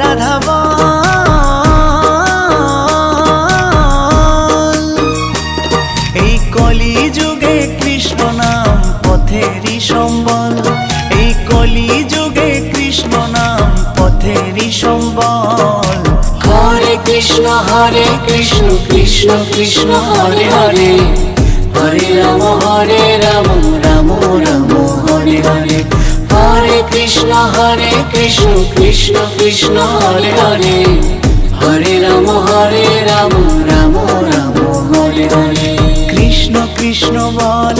রাধা বল। এই কলি যুগে কৃষ্ণ নাম পথেরই সম্বল, এই কলি যুগে কৃষ্ণ নাম পথেরই সম্বল। হরে কৃষ্ণ কৃষ্ণ কৃষ্ণ হরে হরে, হরে রাম রাম রাম হরে হরে। হরে কৃষ্ণ কৃষ্ণ কৃষ্ণ হরে হরে, হরে রাম রাম রাম রাম হরে হরে। কৃষ্ণ কৃষ্ণ বল